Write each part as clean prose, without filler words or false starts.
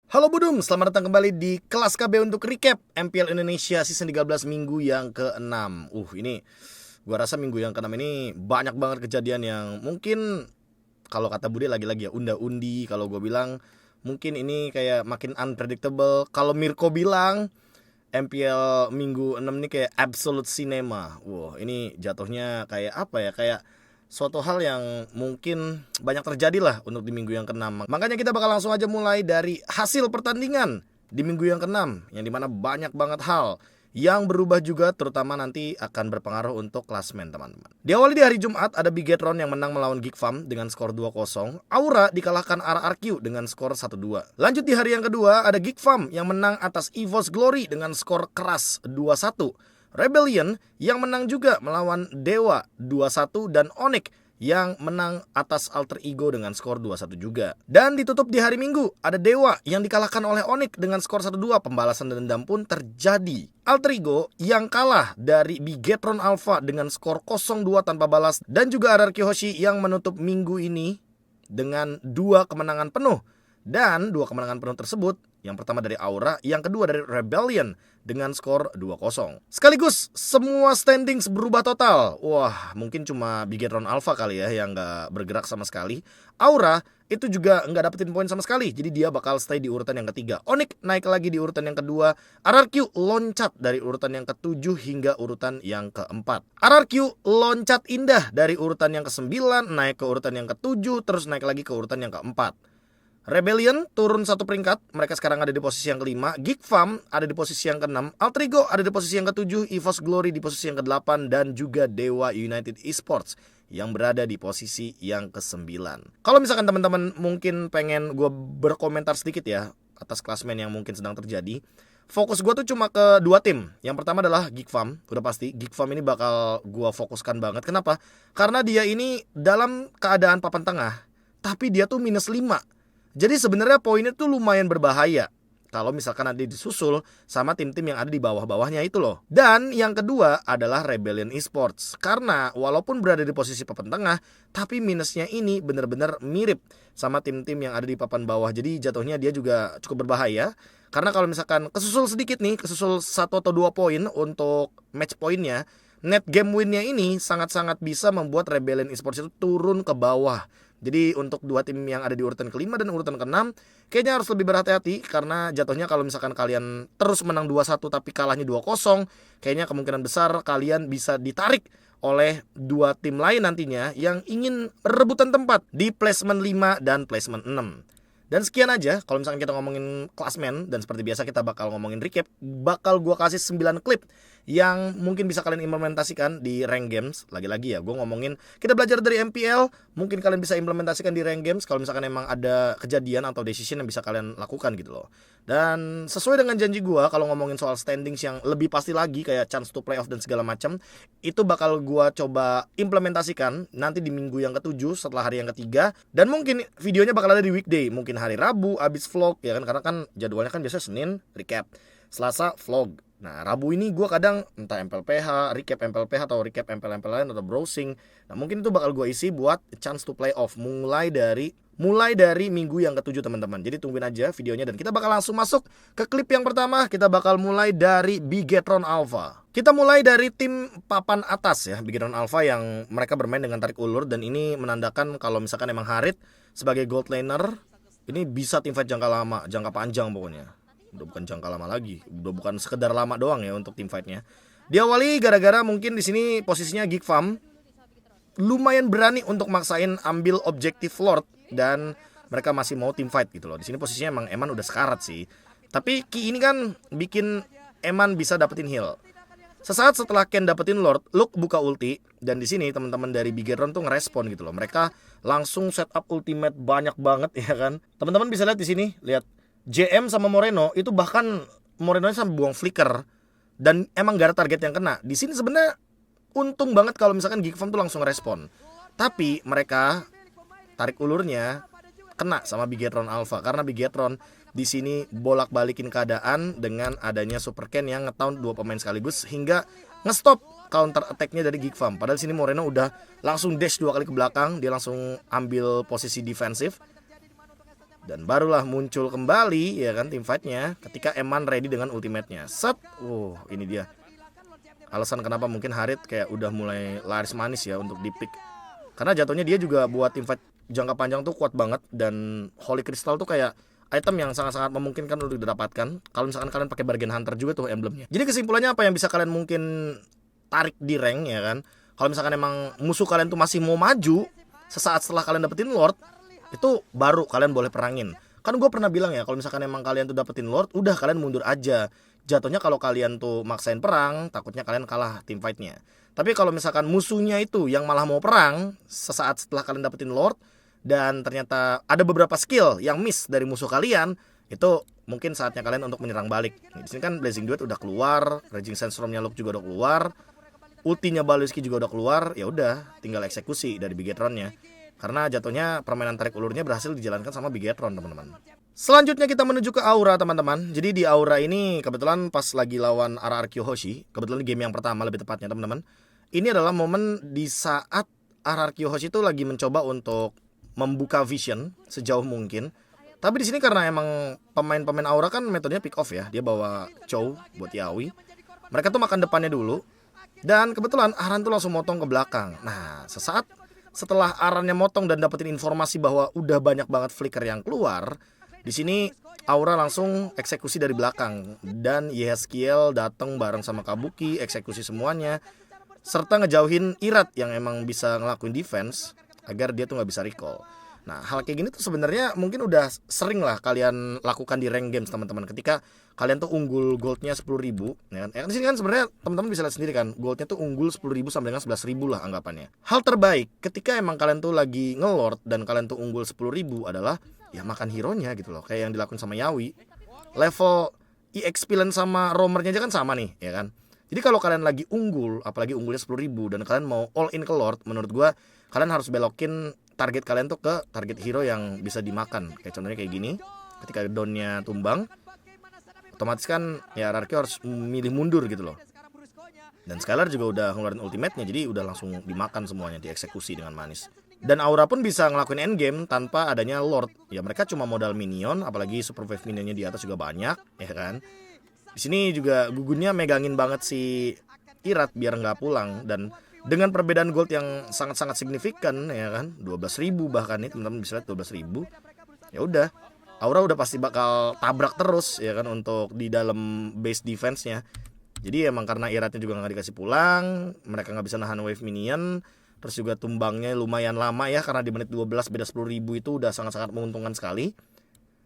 Halo Budum, selamat datang kembali di kelas KB untuk recap MPL Indonesia season 13 minggu yang ke-6. Ini gua rasa minggu yang ke-6 ini banyak banget kejadian yang mungkin kalau kata Bude lagi-lagi ya unda-undi. Kalau gue bilang mungkin ini kayak makin unpredictable. Kalau Mirko bilang MPL minggu 6 ini kayak absolute cinema. Ini jatuhnya kayak apa ya? Kayak suatu hal yang mungkin banyak terjadi lah untuk di minggu yang ke-6. Makanya kita bakal langsung aja mulai dari hasil pertandingan di minggu yang ke-6, yang dimana banyak banget hal yang berubah juga, terutama nanti akan berpengaruh untuk klasmen teman-teman. Diawali di hari Jumat ada Bigetron yang menang melawan Geek Farm dengan skor 2-0. Aura dikalahkan RRQ dengan skor 1-2. Lanjut di hari yang kedua ada Geek Farm yang menang atas EVOS Glory dengan skor keras 2-1. Rebellion yang menang juga melawan Dewa 2-1 dan Onyx yang menang atas Alter Ego dengan skor 2-1 juga. Dan ditutup di hari Minggu ada Dewa yang dikalahkan oleh Onyx dengan skor 1-2. Pembalasan dendam pun terjadi. Alter Ego yang kalah dari Bigetron Alpha dengan skor 0-2 tanpa balas. Dan juga RRQ Hoshi yang menutup minggu ini dengan 2 kemenangan penuh. Dan 2 kemenangan penuh tersebut, yang pertama dari Aura, yang kedua dari Rebellion dengan skor 2-0. Sekaligus semua standings berubah total. Mungkin cuma Bigetron Alpha kali ya yang gak bergerak sama sekali. Aura itu juga gak dapetin poin sama sekali, jadi dia bakal stay di urutan yang ketiga. Onyx naik lagi di urutan yang kedua. RRQ loncat dari urutan yang ketujuh hingga urutan yang keempat. RRQ loncat indah dari urutan yang ke-9 naik ke urutan yang ketujuh, terus naik lagi ke urutan yang keempat. Rebellion turun 1 peringkat, mereka sekarang ada di posisi yang kelima. Geek Farm ada di posisi yang ke-6. Alter Ego ada di posisi yang ke-7. EVOS Glory di posisi yang ke-8. Dan juga Dewa United Esports yang berada di posisi yang ke-9. Kalau misalkan teman-teman mungkin pengen gue berkomentar sedikit ya atas klasmen yang mungkin sedang terjadi, fokus gue tuh cuma ke 2 tim. Yang pertama adalah Geek Farm. Udah pasti Geek Farm ini bakal gue fokuskan banget. Kenapa? Karena dia ini dalam keadaan papan tengah, tapi dia tuh minus 5. Jadi sebenarnya poinnya tuh lumayan berbahaya kalau misalkan ada disusul sama tim-tim yang ada di bawah-bawahnya itu loh. Dan yang kedua adalah Rebellion Esports. Karena walaupun berada di posisi papan tengah, tapi minusnya ini benar-benar mirip sama tim-tim yang ada di papan bawah. Jadi jatuhnya dia juga cukup berbahaya. Karena kalau misalkan kesusul sedikit nih, kesusul 1 atau 2 poin untuk match poinnya, net game winnya ini sangat-sangat bisa membuat Rebellion Esports itu turun ke bawah. Jadi untuk 2 tim yang ada di urutan kelima dan urutan ke-6 kayaknya harus lebih berhati-hati. Karena jatuhnya kalau misalkan kalian terus menang 2-1 tapi kalahnya 2-0, kayaknya kemungkinan besar kalian bisa ditarik oleh 2 tim lain nantinya yang ingin rebutan tempat di placement 5 dan placement 6. Dan sekian aja kalau misalkan kita ngomongin klasmen. Dan seperti biasa kita bakal ngomongin recap. Bakal gue kasih 9 klip yang mungkin bisa kalian implementasikan di rank games. Lagi-lagi ya gue ngomongin kita belajar dari MPL, mungkin kalian bisa implementasikan di rank games kalau misalkan emang ada kejadian atau decision yang bisa kalian lakukan gitu loh. Dan sesuai dengan janji gue, kalau ngomongin soal standings yang lebih pasti lagi kayak chance to playoff dan segala macam, itu bakal gue coba implementasikan nanti di minggu yang ke-7 setelah hari yang ketiga. Dan mungkin videonya bakal ada di weekday, mungkin hari Rabu abis vlog ya kan, karena kan jadwalnya kan biasanya Senin recap, Selasa vlog. Nah Rabu ini gue kadang entah MPLPH, recap MPLPH atau recap MPL-MPL lain atau browsing. Nah mungkin itu bakal gue isi buat chance to play off mulai dari minggu yang ke-7 teman-teman. Jadi tungguin aja videonya dan kita bakal langsung masuk ke klip yang pertama. Kita bakal mulai dari Bigetron Alpha. Kita mulai dari tim papan atas ya, Bigetron Alpha, yang mereka bermain dengan tarik ulur. Dan ini menandakan kalau misalkan emang Harit sebagai gold laner ini bisa teamfight jangka lama, jangka panjang pokoknya. Udah bukan jangka lama lagi, udah bukan sekedar lama doang ya untuk teamfightnya. Diawali gara-gara mungkin di sini posisinya Geek Farm lumayan berani untuk maksain ambil objektif Lord dan mereka masih mau teamfight gitu loh. Di sini posisinya emang Eman udah sekarat sih. Tapi Ki ini kan bikin Eman bisa dapetin heal. Sesaat setelah Ken dapetin Lord, Luke buka ulti dan di sini teman-teman dari Bigetron tuh ngerespon gitu loh. Mereka langsung setup ultimate banyak banget ya kan. Teman-teman bisa lihat di sini, lihat JM sama Moreno itu bahkan Moreno sampai buang flicker dan emang gak ada target yang kena. Di sini sebenarnya untung banget kalau misalkan Geek Farm tuh langsung respon. Tapi mereka tarik ulurnya kena sama Bigetron Alpha karena Bigetron di sini bolak-balikin keadaan dengan adanya Super Ken yang nge-taunt 2 pemain sekaligus hingga nge-stop counter attack-nya dari Geek Farm. Padahal di sini Moreno udah langsung dash 2 kali ke belakang, dia langsung ambil posisi defensif. Dan barulah muncul kembali ya kan teamfightnya ketika Eman ready dengan ultimate-nya. Set. Ini dia alasan kenapa mungkin Harit kayak udah mulai laris manis ya untuk di pick. Karena jatuhnya dia juga buat teamfight jangka panjang tuh kuat banget. Dan Holy Crystal tuh kayak item yang sangat-sangat memungkinkan untuk didapatkan kalau misalkan kalian pakai Bargain Hunter juga tuh emblemnya. Jadi kesimpulannya apa yang bisa kalian mungkin tarik di rank ya kan? Kalau misalkan emang musuh kalian tuh masih mau maju sesaat setelah kalian dapetin Lord, itu baru kalian boleh perangin. Kan gue pernah bilang ya, kalau misalkan emang kalian tuh dapetin Lord, udah kalian mundur aja. Jatuhnya kalau kalian tuh maksain perang, takutnya kalian kalah teamfightnya. Tapi kalau misalkan musuhnya itu yang malah mau perang sesaat setelah kalian dapetin Lord, dan ternyata ada beberapa skill yang miss dari musuh kalian, itu mungkin saatnya kalian untuk menyerang balik. Di sini kan Blazing Duet udah keluar, Raging Sandstorm-nya Luke juga udah keluar, ultinya Baliski juga udah keluar, ya udah tinggal eksekusi dari Bigetron-nya. Karena jatuhnya permainan tarik ulurnya berhasil dijalankan sama Bigetron, teman-teman. Selanjutnya kita menuju ke Aura, teman-teman. Jadi di Aura ini kebetulan pas lagi lawan RRQ Hoshi, kebetulan game yang pertama lebih tepatnya, teman-teman. Ini adalah momen di saat RRQ Hoshi itu lagi mencoba untuk membuka vision sejauh mungkin. Tapi di sini karena emang pemain-pemain Aura kan metodenya pick off ya. Dia bawa Chow buat Yaoi. Mereka tuh makan depannya dulu. Dan kebetulan Aran tuh langsung motong ke belakang. Nah, sesaat setelah Arannya motong dan dapetin informasi bahwa udah banyak banget flicker yang keluar, di sini Aura langsung eksekusi dari belakang. Dan Yehezkiel datang bareng sama Kabuki, eksekusi semuanya, serta ngejauhin Irat yang emang bisa ngelakuin defense agar dia tuh nggak bisa recall. Nah, hal kayak gini tuh sebenarnya mungkin udah sering lah kalian lakukan di rank games, teman-teman. Ketika kalian tuh unggul goldnya 10.000, ya kan? Di sini kan sebenarnya teman-teman bisa lihat sendiri kan, goldnya tuh unggul 10.000 sampai dengan 11.000 lah anggapannya. Hal terbaik ketika emang kalian tuh lagi ngelord dan kalian tuh unggul 10.000 adalah ya makan hero-nya gitu loh, kayak yang dilakukan sama Yaoi. Level EXP sama roamernya aja kan sama nih, ya kan? Jadi kalau kalian lagi unggul, apalagi unggulnya 10.000 dan kalian mau all in ke lord, menurut gua kalian harus belokin target kalian tuh ke target hero yang bisa dimakan. Kayak contohnya kayak gini, ketika downnya tumbang, otomatis kan ya RRQ harus milih mundur gitu loh. Dan Skylar juga udah ngeluarin ultimate-nya, jadi udah langsung dimakan semuanya, dieksekusi dengan manis. Dan Aura pun bisa ngelakuin endgame tanpa adanya Lord. Ya mereka cuma modal minion, apalagi super wave minionnya di atas juga banyak, ya kan. Di sini juga gugunnya megangin banget si Irat biar nggak pulang. Dan dengan perbedaan gold yang sangat-sangat signifikan ya kan, 12.000 bahkan nih teman-teman bisa lihat 12.000. Ya udah, Aura udah pasti bakal tabrak terus ya kan untuk di dalam base defense-nya. Jadi emang karena Iratnya juga nggak dikasih pulang, mereka nggak bisa nahan wave minion. Terus juga tumbangnya lumayan lama ya, karena di menit 12 beda 10.000 itu udah sangat-sangat menguntungkan sekali.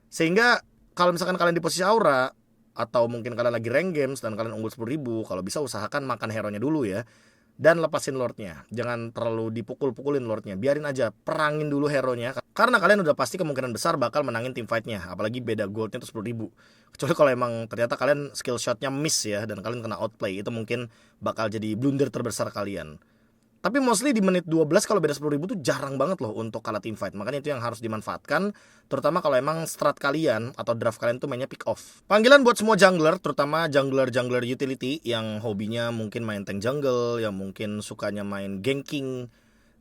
Sehingga kalau misalkan kalian di posisi Aura, atau mungkin kalian lagi rank games dan kalian unggul 10.000, kalau bisa usahakan makan hero-nya dulu ya. Dan lepasin lordnya, jangan terlalu dipukul-pukulin lordnya, biarin aja, perangin dulu hero-nya. Karena kalian udah pasti kemungkinan besar bakal menangin team fight-nya, apalagi beda goldnya tuh 10.000. Kecuali kalau emang ternyata kalian skill shot-nya miss ya, dan kalian kena outplay, itu mungkin bakal jadi blunder terbesar kalian. Tapi mostly di menit 12 kalau beda 10.000 tuh jarang banget loh untuk kalah team fight. Makanya itu yang harus dimanfaatkan, terutama kalau emang strat kalian atau draft kalian tuh mainnya pick off. Panggilan buat semua jungler, terutama jungler utility yang hobinya mungkin main tank jungle, yang mungkin sukanya main ganking.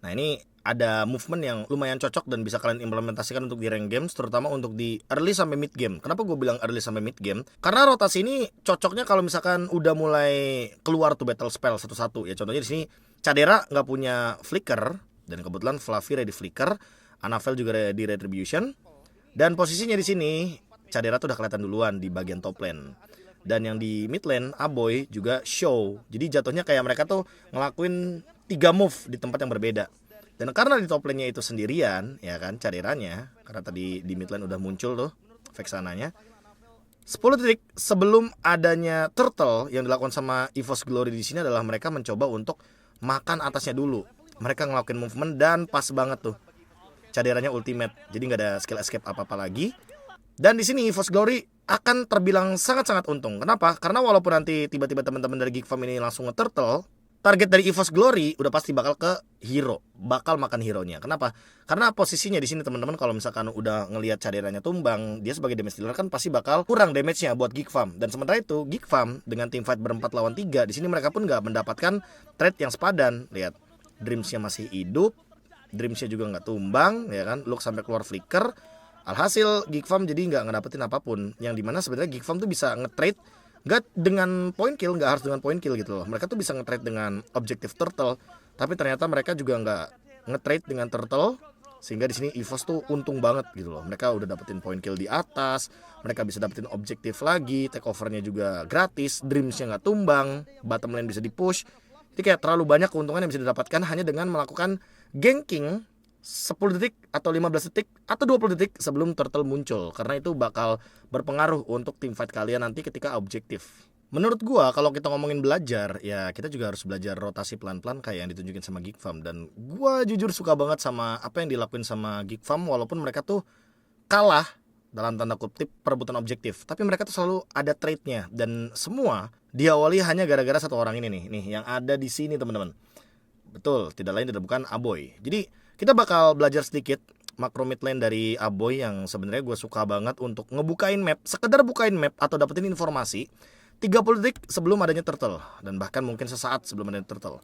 Nah ini ada movement yang lumayan cocok dan bisa kalian implementasikan untuk di rank games, terutama untuk di early sampai mid game. Kenapa gue bilang early sampai mid game? Karena rotasi ini cocoknya kalau misalkan udah mulai keluar tuh battle spell satu-satu. Ya contohnya di sini Cadera nggak punya flicker, dan kebetulan Fluffy ready flicker, Annabelle juga ready retribution, dan posisinya di sini Cadera tuh udah kelihatan duluan di bagian top lane, dan yang di mid lane Aboy juga show. Jadi jatuhnya kayak mereka tuh ngelakuin 3 move di tempat yang berbeda. Dan karena di top lane-nya itu sendirian, ya kan, Caderanya, karena tadi di mid lane udah muncul tuh Vexananya. 10 detik sebelum adanya turtle yang dilakukan sama EVOS Glory di sini adalah mereka mencoba untuk makan atasnya dulu. Mereka ngelakuin movement dan pas banget tuh Caderanya ultimate. Jadi nggak ada skill escape apa-apa lagi. Dan di sini EVOS Glory akan terbilang sangat-sangat untung. Kenapa? Karena walaupun nanti tiba-tiba teman-teman dari Geek Farm ini langsung nge-turtle, target dari EVOS Glory udah pasti bakal ke hero, bakal makan hero-nya. Kenapa? Karena posisinya di sini teman-teman kalau misalkan udah ngelihat Caderanya tumbang, dia sebagai damage dealer kan pasti bakal kurang damage-nya buat Geek Farm. Dan sementara itu Geek Farm dengan team fight berempat lawan 3, di sini mereka pun nggak mendapatkan trade yang sepadan. Lihat, Dreams-nya masih hidup, Dreams-nya juga nggak tumbang, ya kan? Luke sampai keluar flicker. Alhasil Geek Farm jadi nggak ngedapetin apapun. Yang dimana sebenarnya Geek Farm tuh bisa nge-trade nggak dengan point kill, nggak harus dengan point kill gitu loh. Mereka tuh bisa nge-trade dengan objektif turtle, tapi ternyata mereka juga nggak nge-trade dengan turtle, sehingga di sini EVOS tuh untung banget gitu loh. Mereka udah dapetin point kill di atas, mereka bisa dapetin objektif lagi, take overnya juga gratis, dreamsnya nggak tumbang, bottom lane bisa di-push. Jadi kayak terlalu banyak keuntungan yang bisa didapatkan hanya dengan melakukan ganking 10 detik atau 15 detik atau 20 detik sebelum turtle muncul, karena itu bakal berpengaruh untuk teamfight kalian nanti ketika objektif. Menurut gua kalau kita ngomongin belajar, ya kita juga harus belajar rotasi pelan-pelan kayak yang ditunjukin sama Geek Farm. Dan gua jujur suka banget sama apa yang dilakuin sama Geek Farm, walaupun mereka tuh kalah dalam tanda kutip perebutan objektif, tapi mereka tuh selalu ada trade-nya, dan semua diawali hanya gara-gara satu orang ini nih yang ada di sini teman-teman. Betul, tidak lain tidak bukan Aboy. Jadi kita bakal belajar sedikit makro mid lane dari Aboy yang sebenarnya gue suka banget untuk ngebukain map, sekedar bukain map atau dapetin informasi 30 detik sebelum adanya turtle, dan bahkan mungkin sesaat sebelum adanya turtle.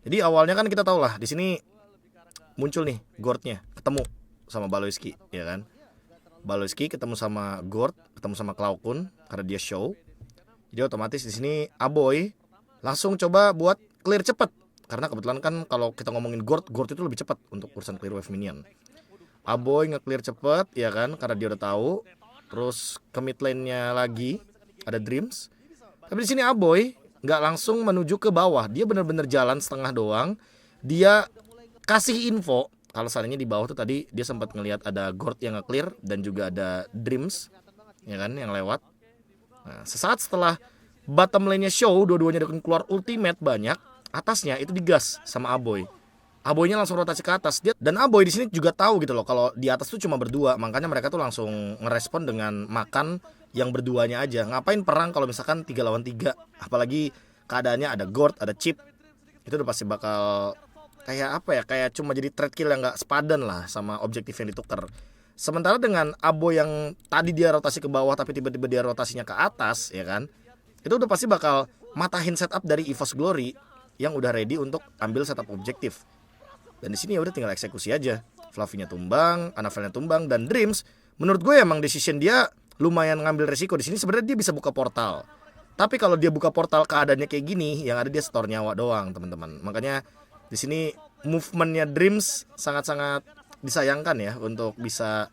Jadi awalnya kan kita tahu lah di sini muncul nih Gordnya, ketemu sama Baloyski, ya kan? Baloyski ketemu sama Gord, ketemu sama Cloudkun karena dia show. Jadi otomatis di sini Aboy langsung coba buat clear cepet, karena kebetulan kan kalau kita ngomongin Gord itu lebih cepat untuk urusan clear wave minion. Aboy nge-clear cepet ya kan, karena dia udah tahu. Terus ke mid lane-nya lagi ada Dreams. Tapi di sini Aboy nggak langsung menuju ke bawah, dia bener-bener jalan setengah doang. Dia kasih info kalau seandainya di bawah tuh tadi dia sempat ngelihat ada Gord yang nge-clear dan juga ada Dreams ya kan yang lewat. Nah, sesaat setelah bottom lane-nya show, dua-duanya udah keluar ultimate banyak, atasnya itu digas sama Aboy. Aboynya langsung rotasi ke atas dia, dan Aboy di sini juga tahu gitu loh kalau di atas tuh cuma berdua, makanya mereka tuh langsung ngerespon dengan makan yang berduanya aja. Ngapain perang kalau misalkan 3 lawan 3, apalagi keadaannya ada Gord, ada Chip. Itu udah pasti bakal kayak apa ya, kayak cuma jadi trade kill yang nggak sepadan lah sama objektif yang ditukar. Sementara dengan Aboy yang tadi dia rotasi ke bawah tapi tiba-tiba dia rotasinya ke atas ya kan, itu udah pasti bakal matahin setup dari EVOS Glory yang udah ready untuk ambil setup objektif. Dan di sini ya udah tinggal eksekusi aja. Fluffy-nya tumbang, Annabelle-nya tumbang, dan Dreams menurut gue emang decision dia lumayan ngambil resiko di sini. Sebenarnya dia bisa buka portal, tapi kalau dia buka portal keadaannya kayak gini, yang ada dia store nyawa doang teman-teman. Makanya di sini movementnya Dreams sangat-sangat disayangkan ya untuk bisa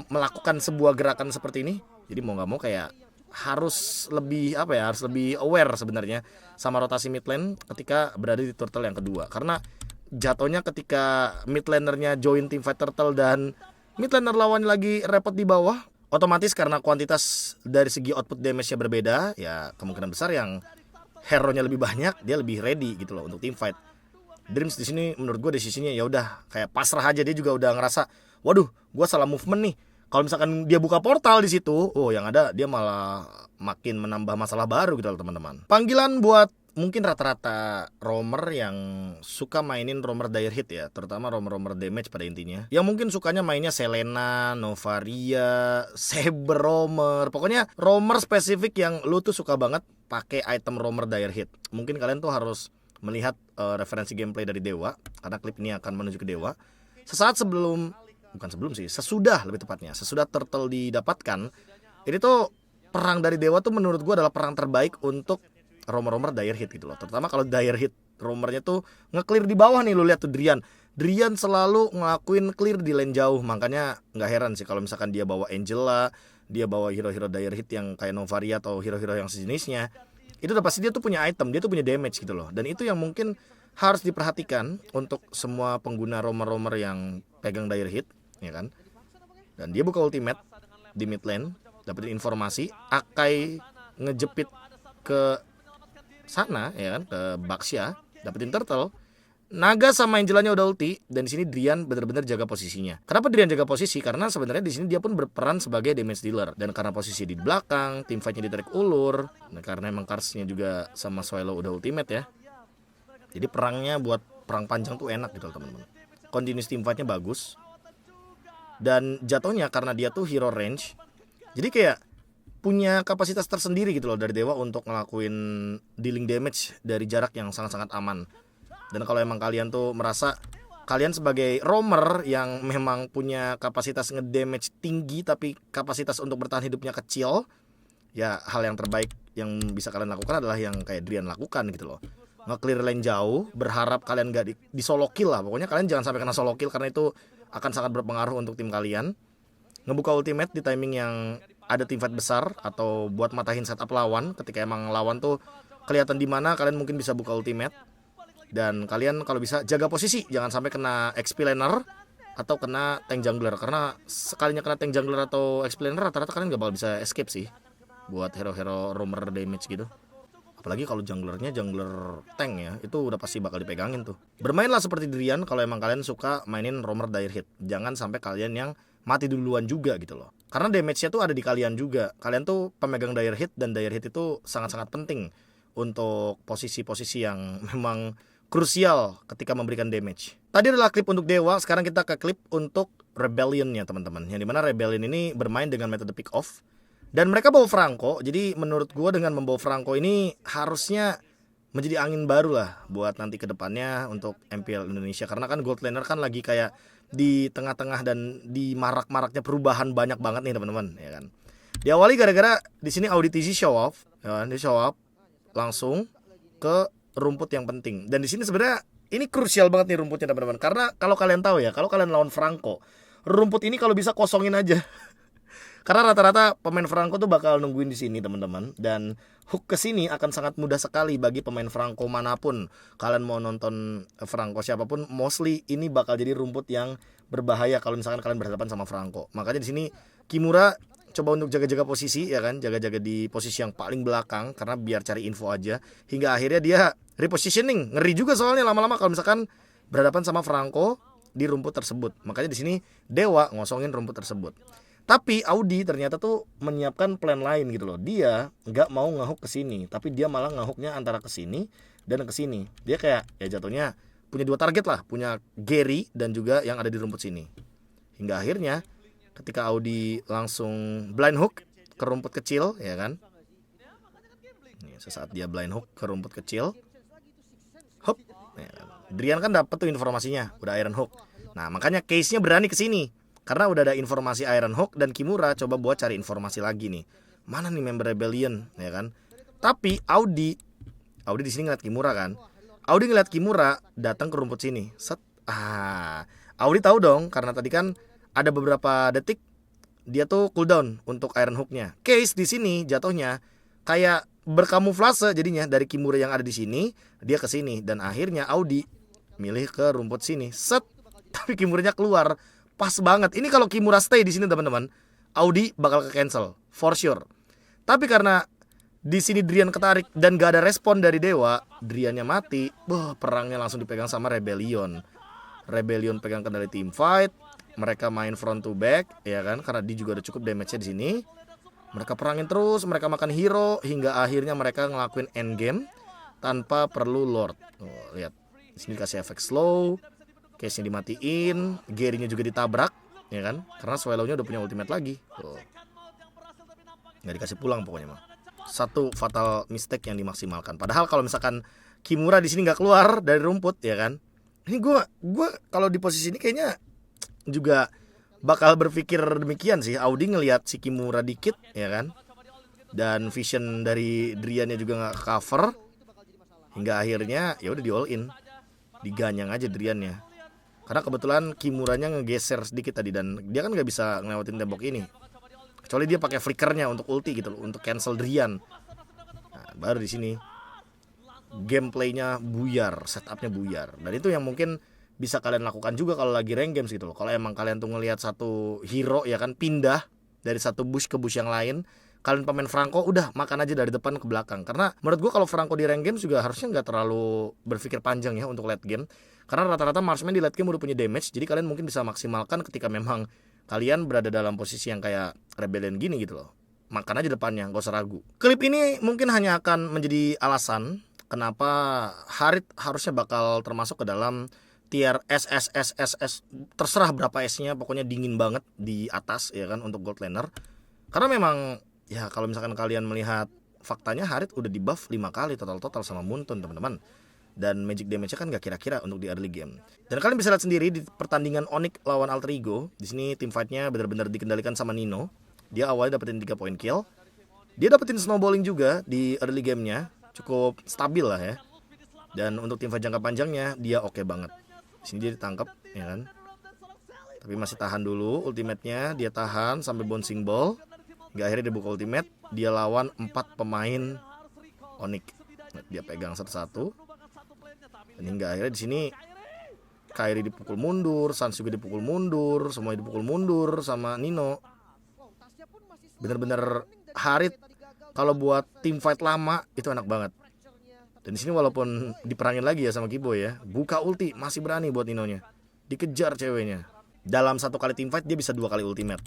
melakukan sebuah gerakan seperti ini. Jadi mau nggak mau kayak harus lebih apa ya, harus lebih aware sebenarnya sama rotasi mid lane ketika berada di turtle yang kedua, karena jatuhnya ketika mid lanernya join team fight turtle dan mid laner lawan lagi repot di bawah, otomatis karena kuantitas dari segi output damage-nya berbeda, ya kemungkinan besar yang hero-nya lebih banyak dia lebih ready gitu loh untuk team fight. Dreams di sini menurut gue decisionnya ya udah kayak pasrah aja, dia juga udah ngerasa waduh gue salah movement nih. Kalau misalkan dia buka portal di situ, oh yang ada dia malah makin menambah masalah baru gitu loh teman-teman. Panggilan buat mungkin rata-rata roamer yang suka mainin roamer dire hit ya, terutama roamer damage pada intinya, yang mungkin sukanya mainnya Selena, Novaria, Saber roamer, pokoknya roamer spesifik yang lu tuh suka banget pakai item roamer dire hit. Mungkin kalian tuh harus melihat referensi gameplay dari Dewa, karena klip ini akan menuju ke Dewa. Sesudah lebih tepatnya, sesudah turtle didapatkan, ini tuh perang dari Dewa tuh menurut gua adalah perang terbaik untuk roamer dire hit gitu loh. Terutama kalau dire hit roamernya tuh nge-clear di bawah nih, lu lihat tuh Drian selalu ngelakuin clear di lane jauh. Makanya nggak heran sih kalau misalkan dia bawa Angela, dia bawa hero-hero dire hit yang kayak Novaria atau hero-hero yang sejenisnya, itu udah pasti dia tuh punya item, dia tuh punya damage gitu loh. Dan itu yang mungkin harus diperhatikan untuk semua pengguna roamer yang pegang dire hit ya kan. Dan dia buka ultimate di mid lane, dapetin informasi, Akai ngejepit ke sana ya kan, ke Baxia, dapetin turtle. Naga sama Angelanya udah ulti, dan di sini Drian benar-benar jaga posisinya. Kenapa Drian jaga posisi? Karena sebenarnya di sini dia pun berperan sebagai damage dealer, dan karena posisi di belakang, team fight-nya ditarik ulur, nah, karena emang Karsnya juga sama Swallow udah ultimate ya. Jadi perangnya buat perang panjang tuh enak gitu teman-teman. Continuous team fight-nya bagus. Dan jatuhnya karena dia tuh hero range, jadi kayak punya kapasitas tersendiri gitu loh dari Dewa untuk ngelakuin dealing damage dari jarak yang sangat-sangat aman. Dan kalau emang kalian tuh merasa kalian sebagai roamer yang memang punya kapasitas ngedamage tinggi tapi kapasitas untuk bertahan hidupnya kecil, ya hal yang terbaik yang bisa kalian lakukan adalah yang kayak Drian lakukan gitu loh. Nge-clear lane jauh, berharap kalian gak di solo kill lah. Pokoknya kalian jangan sampai kena solo kill karena itu akan sangat berpengaruh untuk tim kalian. Ngebuka ultimate di timing yang ada teamfight besar atau buat matahin setup lawan. Ketika emang lawan tuh kelihatan di mana, kalian mungkin bisa buka ultimate. Dan kalian kalau bisa jaga posisi, jangan sampai kena XP laner atau kena tank jungler. Karena sekalinya kena tank jungler atau XP laner, rata-rata kalian gak bakal bisa escape sih buat hero-hero roamer damage gitu. Apalagi kalau jungler tank ya, itu udah pasti bakal dipegangin tuh. Bermainlah seperti Drian kalau emang kalian suka mainin roamer dire hit. Jangan sampai kalian yang mati duluan juga gitu loh. Karena damage-nya tuh ada di kalian juga. Kalian tuh pemegang dire hit, dan dire hit itu sangat-sangat penting untuk posisi-posisi yang memang krusial ketika memberikan damage. Tadi adalah klip untuk Dewa, sekarang kita ke klip untuk Rebellion-nya teman-teman. Yang dimana Rebellion ini bermain dengan metode pick off. Dan mereka bawa Franco, jadi menurut gue dengan membawa Franco ini harusnya menjadi angin baru lah buat nanti ke depannya untuk MPL Indonesia. Karena kan gold laner kan lagi kayak di tengah-tengah dan di marak-maraknya perubahan banyak banget nih teman-teman, ya kan. Diawali gara-gara di sini Audi TZ show off, ya kan? Dia show off langsung ke rumput yang penting. Dan di sini sebenarnya ini krusial banget nih rumputnya teman-teman. Karena kalau kalian tahu ya, kalau kalian lawan Franco, rumput ini kalau bisa kosongin aja. Karena rata-rata pemain Franco tuh bakal nungguin di sini teman-teman, dan hook ke sini akan sangat mudah sekali bagi pemain Franco manapun. Kalian mau nonton Franco siapapun, mostly ini bakal jadi rumput yang berbahaya kalau misalkan kalian berhadapan sama Franco. Makanya di sini Kimura coba untuk jaga-jaga posisi, ya kan, jaga-jaga di posisi yang paling belakang karena biar cari info aja. Hingga akhirnya dia repositioning, ngeri juga soalnya lama-lama kalau misalkan berhadapan sama Franco di rumput tersebut. Makanya di sini Dewa ngosongin rumput tersebut. Tapi Audi ternyata tuh menyiapkan plan lain gitu loh. Dia nggak mau ngehook ke sini, tapi dia malah ngehooknya antara ke sini dan ke sini. Dia kayak ya jatuhnya punya dua target lah, punya Gary dan juga yang ada di rumput sini. Hingga akhirnya ketika Audi langsung blind hook ke rumput kecil, ya kan. Sesaat dia blind hook ke rumput kecil, hop, ya kan. Drian kan dapet tuh informasinya, udah Iron Hook. Nah makanya case-nya berani ke sini. Karena udah ada informasi Iron Hook, dan Kimura coba buat cari informasi lagi nih. Mana nih member Rebellion, ya kan? Tapi Audi di sini ngeliat Kimura kan. Audi ngeliat Kimura datang ke rumput sini. Set. Audi tahu dong karena tadi kan ada beberapa detik dia tuh cooldown untuk Iron Hook-nya. Case di sini jatuhnya kayak berkamuflase jadinya dari Kimura yang ada di sini, dia ke sini, dan akhirnya Audi milih ke rumput sini. Set. Tapi Kimuranya keluar. Pas banget. Ini kalau Kimura stay di sini teman-teman, Audi bakal ke cancel for sure. Tapi karena di sini Drian ketarik dan gak ada respon dari Dewa, Driannya mati. Perangnya langsung dipegang sama Rebellion. Rebellion pegang kendali team fight. Mereka main front to back, ya kan? Karena dia juga udah cukup damage-nya di sini. Mereka perangin terus, mereka makan hero hingga akhirnya mereka ngelakuin end game tanpa perlu Lord. Lihat. Di sini kasih efek slow. Case-nya dimatiin, Gary-nya juga ditabrak, ya kan? Karena Swallow-nya udah punya ultimate lagi. Tuh. Nggak dikasih pulang pokoknya mah. Satu fatal mistake yang dimaksimalkan. Padahal kalau misalkan Kimura di sini nggak keluar dari rumput, ya kan? Ini gue kalau di posisi ini kayaknya juga bakal berpikir demikian sih. Audi ngelihat si Kimura dikit, ya kan? Dan vision dari Drian-nya juga nggak cover. Hingga akhirnya ya udah di all in, diganyang aja Drian-nya. Karena kebetulan Kimuranya ngegeser sedikit tadi, dan dia kan nggak bisa ngelewatin tembok ini. Kecuali dia pakai flickernya untuk ulti gitu loh, untuk cancel Drian. Nah, baru di sini gameplaynya buyar, setupnya buyar. Dan itu yang mungkin bisa kalian lakukan juga kalau lagi rank games gitu loh. Kalau emang kalian tuh ngelihat satu hero, ya kan, pindah dari satu bush ke bush yang lain, kalian pemain Franco udah makan aja dari depan ke belakang. Karena menurut gue kalau Franco di rank games juga harusnya nggak terlalu berpikir panjang ya untuk late game. Karena rata-rata marksman di late game udah punya damage, jadi kalian mungkin bisa maksimalkan ketika memang kalian berada dalam posisi yang kayak Rebellion gini gitu loh. Makan aja depannya, gak usah ragu. Klip ini mungkin hanya akan menjadi alasan kenapa Harit harusnya bakal termasuk ke dalam tier S. Terserah berapa S-nya, pokoknya dingin banget di atas, ya kan, untuk gold laner. Karena memang ya kalau misalkan kalian melihat faktanya, Harit udah di buff 5 kali total sama Muntun teman-teman. Dan magic damage-nya kan gak kira-kira untuk di early game. Dan kalian bisa lihat sendiri di pertandingan Onyx lawan Alter Ego. Di sini team fight-nya benar-benar dikendalikan sama Nino. Dia awalnya dapetin 3 point kill. Dia dapetin snowballing juga di early game-nya. Cukup stabil lah ya. Dan untuk team fight jangka panjangnya dia oke banget. Di sini dia ditangkap, ya kan. Tapi masih tahan dulu ultimate-nya, dia tahan sampai bouncing ball. Gak akhirnya dia buka ultimate, dia lawan 4 pemain Onyx. Dia pegang satu-satu. Dan hingga akhirnya di sini Kairi dipukul mundur, Sans juga dipukul mundur, semua dipukul mundur sama Nino. Bener-bener Harit kalau buat tim fight lama itu enak banget. Dan di sini walaupun diperangin lagi ya sama Kibo ya, buka ulti masih berani buat Ninonya. Dikejar ceweknya. Dalam satu kali team fight dia bisa 2 kali ultimate.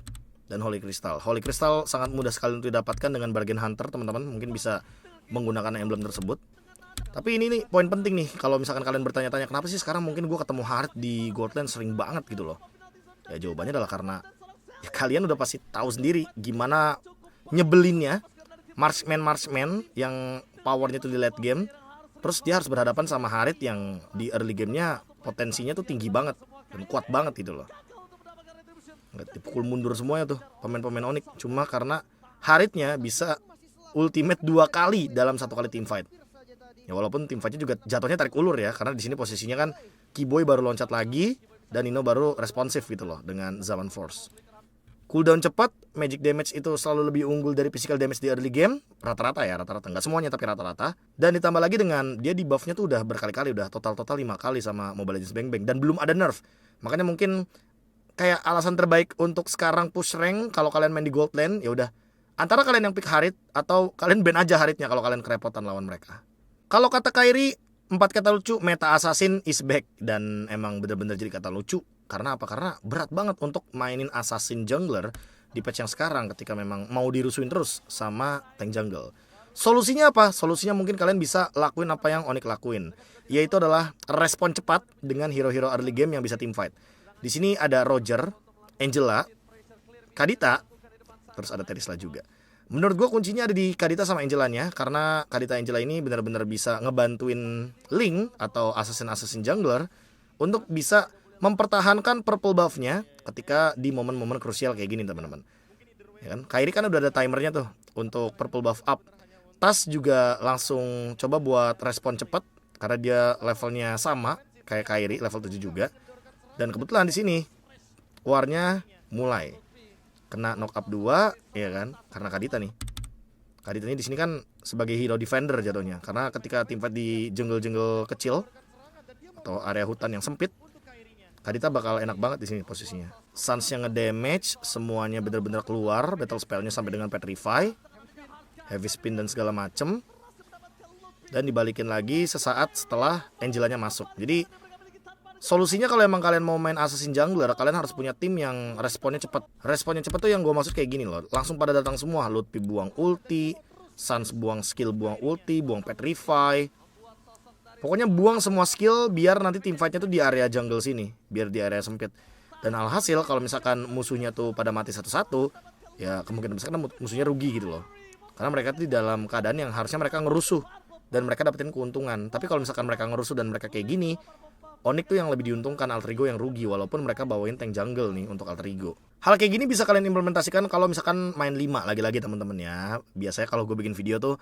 Dan Holy Crystal sangat mudah sekali untuk didapatkan dengan Bargain Hunter, teman-teman. Mungkin bisa menggunakan emblem tersebut. Tapi ini nih poin penting nih. Kalau misalkan kalian bertanya-tanya kenapa sih sekarang mungkin gue ketemu Harit di Goldland sering banget gitu loh. Ya jawabannya adalah karena ya, kalian udah pasti tahu sendiri gimana nyebelinnya marksman yang powernya tuh di late game. Terus dia harus berhadapan sama Harit yang di early gamenya potensinya tuh tinggi banget dan kuat banget gitu loh. Dipukul mundur semuanya tuh pemain-pemain Onyx. Cuma karena Haritnya bisa ultimate 2 kali dalam 1 kali team fight. Ya walaupun team fightnya juga jatuhnya tarik ulur ya, karena di sini posisinya kan Kiboy baru loncat lagi dan Nino baru responsif gitu loh dengan Zaman Force. Cooldown cepat, magic damage itu selalu lebih unggul dari physical damage di early game. Rata-rata ya, rata-rata. Nggak semuanya tapi rata-rata. Dan ditambah lagi dengan dia di buffnya tuh udah berkali-kali, udah total 5 kali sama Mobile Legends Bang Bang. Dan belum ada nerf. Makanya mungkin kayak alasan terbaik untuk sekarang push rank kalau kalian main di Gold Lane, ya udah antara kalian yang pick Harit atau kalian ban aja Haritnya kalau kalian kerepotan lawan mereka. Kalau kata Kairi, 4 kata lucu, meta assassin is back. Dan emang bener-bener jadi kata lucu. Karena apa? Karena berat banget untuk mainin assassin jungler di patch yang sekarang ketika memang mau dirusuin terus sama tank jungle. Solusinya apa? Solusinya mungkin kalian bisa lakuin apa yang Onyx lakuin, yaitu adalah respon cepat dengan hero-hero early game yang bisa team fight. Di sini ada Roger, Angela, Kadita, terus ada Terisla juga. Menurut gue kuncinya ada di Kadita sama Angelanya, karena Kadita Angela ini benar-benar bisa ngebantuin Link atau assassin jungler untuk bisa mempertahankan purple buff-nya ketika di momen-momen krusial kayak gini, teman-teman. Ya kan? Kairi kan udah ada timernya tuh untuk purple buff up. Tas juga langsung coba buat respon cepat karena dia levelnya sama kayak Kairi, level 7 juga. Dan kebetulan di sini warnya mulai kena knock up 2, ya kan? Karena Kadita nih. Kadita ini di sini kan sebagai hero defender jatuhnya. Karena ketika team fight di jungle-jungle kecil atau area hutan yang sempit, Kadita bakal enak banget di sini posisinya. Sans yang nge-damage, semuanya benar-benar keluar, battle spell-nya sampai dengan Petrify, heavy spin dan segala macem. Dan dibalikin lagi sesaat setelah Angelanya masuk. Jadi solusinya kalau emang kalian mau main assassin jungler, kalian harus punya tim yang responnya cepat. Responnya cepat tuh yang gue maksud kayak gini loh. Langsung pada datang semua. Lutfi buang ulti, Sans buang skill, buang ulti, buang Petrify. Pokoknya buang semua skill biar nanti team fightnya tuh di area jungle sini, biar di area sempit. Dan alhasil kalau misalkan musuhnya tuh pada mati satu-satu, ya kemungkinan besar kan musuhnya rugi gitu loh. Karena mereka tuh di dalam keadaan yang harusnya mereka ngerusuh dan mereka dapetin keuntungan. Tapi kalau misalkan mereka ngerusuh dan mereka kayak gini, Onyx tuh yang lebih diuntungkan, Alter Ego yang rugi, walaupun mereka bawain tank jungle nih untuk Alter Ego. Hal kayak gini bisa kalian implementasikan kalau misalkan main 5 lagi-lagi teman-teman ya. Biasanya kalau gue bikin video tuh,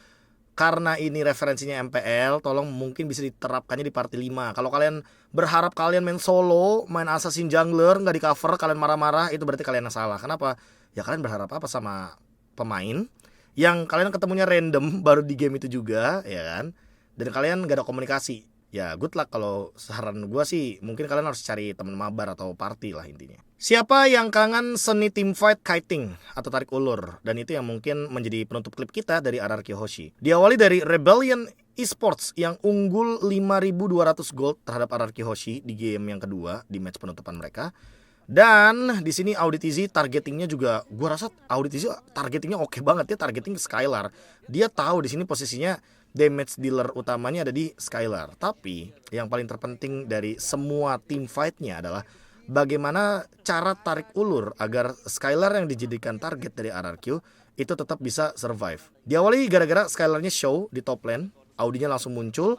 karena ini referensinya MPL, tolong mungkin bisa diterapkannya di party 5. Kalau kalian berharap kalian main solo, main assassin jungler, nggak di cover, kalian marah-marah, itu berarti kalian yang salah. Kenapa? Ya kalian berharap apa sama pemain yang kalian ketemunya random baru di game itu juga, ya kan? Dan kalian nggak ada komunikasi. Ya good luck. Kalau saran gue sih mungkin kalian harus cari teman mabar atau party lah intinya. Siapa yang kangen seni team fight kiting atau tarik ulur? Dan itu yang mungkin menjadi penutup klip kita dari RRQ Hoshi. Diawali dari Rebellion Esports yang unggul 5.200 gold terhadap RRQ Hoshi di game yang kedua di match penutupan mereka. Dan di sini Auditizi targetingnya juga, gue rasa Auditizi targetingnya oke banget. Dia targeting Skylar. Dia tahu di sini posisinya damage dealer utamanya ada di Skylar. Tapi yang paling terpenting dari semua team fight-nya adalah bagaimana cara tarik ulur agar Skylar yang dijadikan target dari RRQ itu tetap bisa survive. Diawali gara-gara Skylarnya show di top lane, Audinya langsung muncul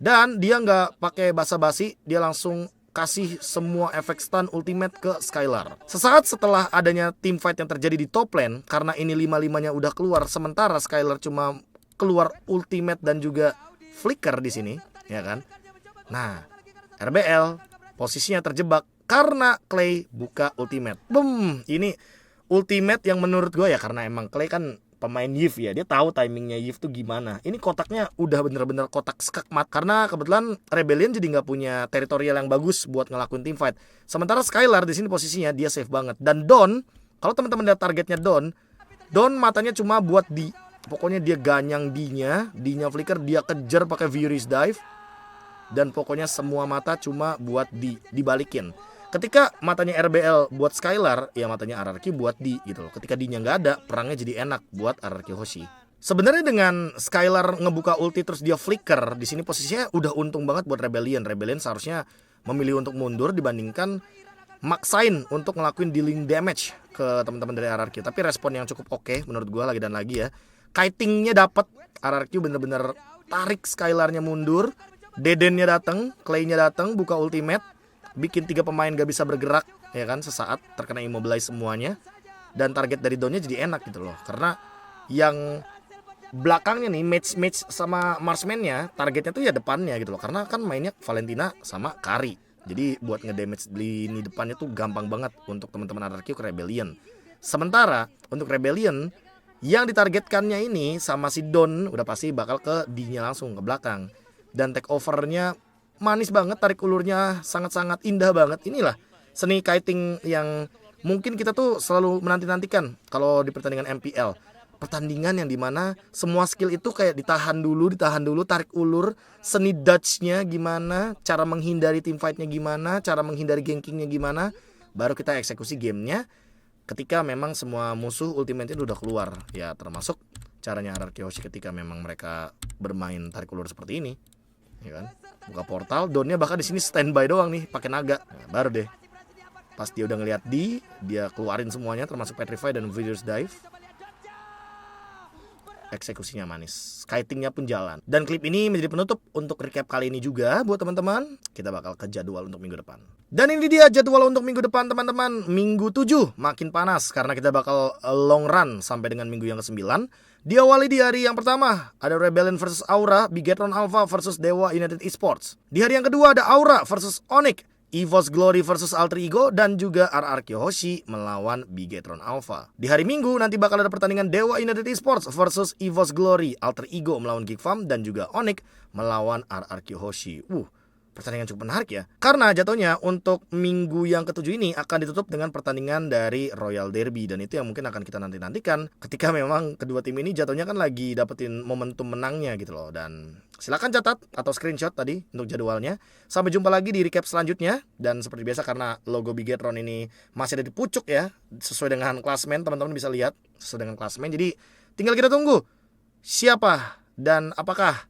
Dan dia nggak pakai basa-basi, dia langsung kasih semua efek stun ultimate ke Skylar. Sesaat setelah adanya team fight yang terjadi di top lane, karena ini 5-5-nya udah keluar, sementara Skylar cuma keluar ultimate dan juga flicker di sini, ya kan? Nah, RBL posisinya terjebak karena Clay buka ultimate. Boom, ini ultimate yang menurut gue ya, karena emang Clay kan pemain Yves ya, dia tahu timingnya Yves tuh gimana. Ini kotaknya udah bener-bener kotak skakmat, karena kebetulan Rebellion jadi nggak punya teritorial yang bagus buat ngelakuin team fight. Sementara Skylar di sini posisinya dia safe banget. Dan Don, kalau teman-teman lihat targetnya Don matanya cuma buat di, pokoknya dia ganyang D-nya flicker, dia kejar pakai Furious Dive, dan pokoknya semua mata cuma buat dibalikin. Ketika matanya RBL buat Skylar, ya matanya RRQ buat D gitu loh. Ketika D-nya nggak ada, perangnya jadi enak buat RRQ Hoshi. Sebenarnya dengan Skylar ngebuka ulti terus dia flicker, di sini posisinya udah untung banget buat Rebellion. Rebellion seharusnya memilih untuk mundur dibandingkan maksain untuk ngelakuin dealing damage ke teman-teman dari RRQ. Tapi respon yang cukup oke menurut gue lagi dan lagi ya. Kitingnya dapet, RRQ bener-bener tarik Skylarnya mundur, Dedennya datang, Claynya datang, buka ultimate, bikin 3 pemain gak bisa bergerak, ya kan, sesaat terkena immobilize semuanya. Dan target dari Donnya jadi enak gitu loh, karena yang belakangnya nih match sama Marksman-nya targetnya tuh ya depannya gitu loh, karena kan mainnya Valentina sama Kari. Jadi buat ngedamage lini depannya tuh gampang banget untuk teman-teman RRQ ke Rebellion. Sementara untuk Rebellion yang ditargetkannya ini sama si Don udah pasti bakal ke D-nya langsung ke belakang. Dan take overnya manis banget, tarik ulurnya sangat-sangat indah banget. Inilah seni kiting yang mungkin kita tuh selalu menanti-nantikan kalau di pertandingan MPL. Pertandingan yang dimana semua skill itu kayak ditahan dulu, tarik ulur, seni dodge-nya gimana, cara menghindari team fight-nya gimana, cara menghindari gankingnya gimana, baru kita eksekusi gamenya ketika memang semua musuh ultimate-nya udah keluar. Ya termasuk caranya RRQ Hoshi ketika memang mereka bermain tarik ulur seperti ini, ya kan? Buka portal, Donnya bahkan di sini standby doang nih, pakai naga. Nah, baru deh, pas dia udah ngeliat dia keluarin semuanya, termasuk Petrify dan Furious Dive. Eksekusinya manis, kitingnya pun jalan. Dan klip ini menjadi penutup untuk recap kali ini juga buat teman-teman. Kita bakal ke jadwal untuk minggu depan. Dan ini dia jadwal untuk minggu depan teman-teman. Minggu 7 makin panas karena kita bakal long run sampai dengan minggu yang ke-9. Diawali di hari yang pertama ada Rebellion versus Aura, Bigetron Alpha versus Dewa United Esports. Di hari yang kedua ada Aura versus Onyx, EVOS Glory versus Alter Ego, dan juga RRQ Hoshi melawan Bigetron Alpha. Di hari Minggu nanti bakal ada pertandingan Dewa United Esports versus EVOS Glory, Alter Ego melawan Geek Farm, dan juga Onyx melawan RRQ Hoshi. Pertandingan cukup menarik ya, karena jatuhnya untuk minggu yang ke-7 ini akan ditutup dengan pertandingan dari Royal Derby. Dan itu yang mungkin akan kita nanti-nantikan ketika memang kedua tim ini jatuhnya kan lagi dapetin momentum menangnya gitu loh. Dan silakan catat atau screenshot tadi untuk jadwalnya. Sampai jumpa lagi di recap selanjutnya. Dan seperti biasa karena logo Bigetron ini masih ada di pucuk ya, sesuai dengan klasmen, teman-teman bisa lihat sesuai dengan klasmen. Jadi tinggal kita tunggu siapa dan apakah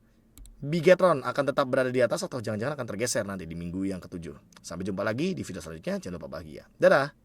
Bigetron akan tetap berada di atas atau jangan-jangan akan tergeser nanti di minggu yang ke-7. Sampai jumpa lagi di video selanjutnya. Jangan lupa bahagia. Dadah.